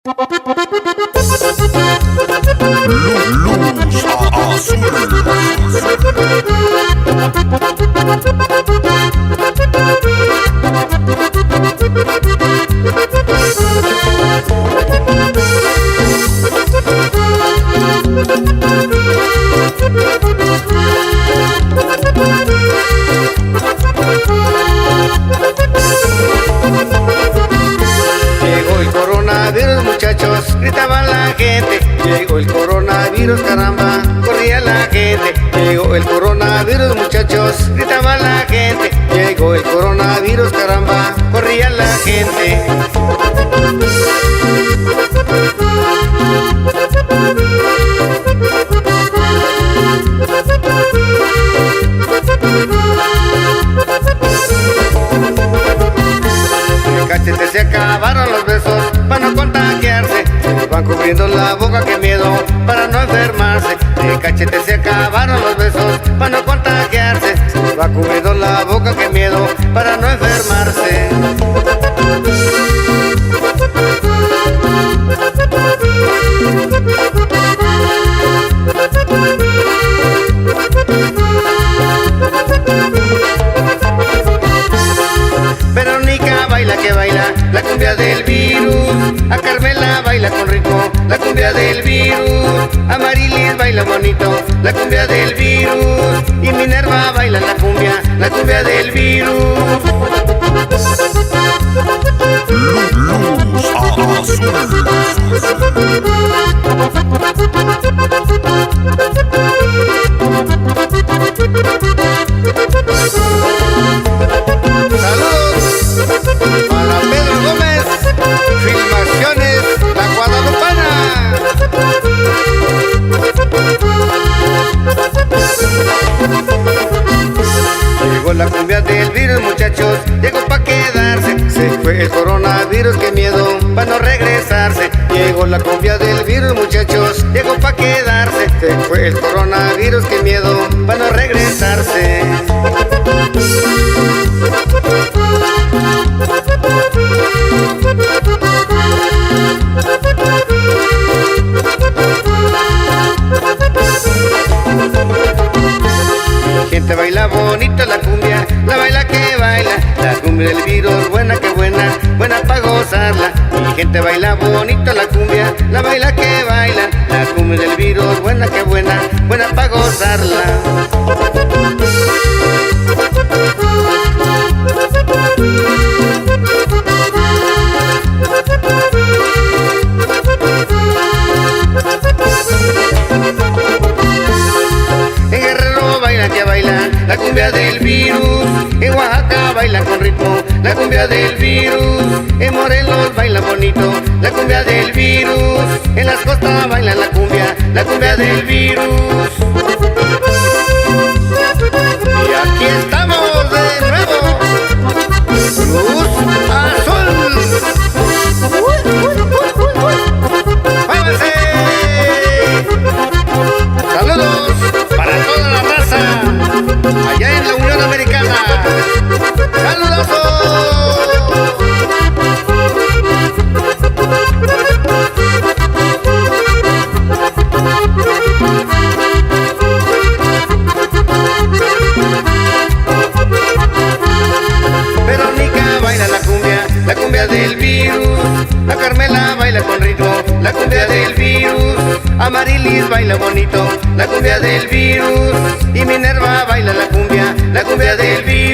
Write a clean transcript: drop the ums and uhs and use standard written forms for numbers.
Luz azul. Llegó el coronavirus, muchachos, gritaban la gente. Llegó el coronavirus, caramba, corría la gente. Llegó el coronavirus, muchachos, gritaban la gente. Llegó el coronavirus, caramba, corría la gente. Cachete, se acabaron los besos para no contagiarse. Se van cubriendo la boca, qué miedo para no enfermarse. De cachete se acabaron los besos para no contagiarse. Se va cubriendo la boca, qué miedo para no enfermarse. Verónica baila que baila la cumbia del virus. A Carmela baila con ritmo la cumbia del virus. A Marilis baila bonito la cumbia del virus. Y Minerva baila la cumbia del virus. Luz azul. Para Pedro Gómez, Filmaciones La Guadalupana. Llegó la cumbia del virus, muchachos, llegó pa' quedarse. Se fue el coronavirus, qué miedo pa' no regresarse. Llegó la cumbia del virus, muchachos, llegó pa' quedarse. Se fue el coronavirus, qué miedo pa' no regresarse. Gente baila bonito la cumbia, la baila que baila. La cumbia del virus, buena que buena, buena pa' gozarla. Mi gente baila bonito la cumbia, la baila que baila. La cumbia del virus, buena que buena, buena pa' gozarla. En Guerrero baila que baila la cumbia del virus. En Oaxaca baila con ritmo la cumbia del virus. En Morelos baila bonito la cumbia del virus. En las costas baila la cumbia del virus. Y aquí estamos de nuevo. Luz azul. ¡Muévanse! ¡Saludos para toda la raza allá en la Unión Americana! ¡Saludos! Verónica baila la cumbia del virus. A Carmela baila con ritmo la cumbia del virus. A Marilis baila bonito la cumbia del virus. Y Minerva baila la cumbia del virus.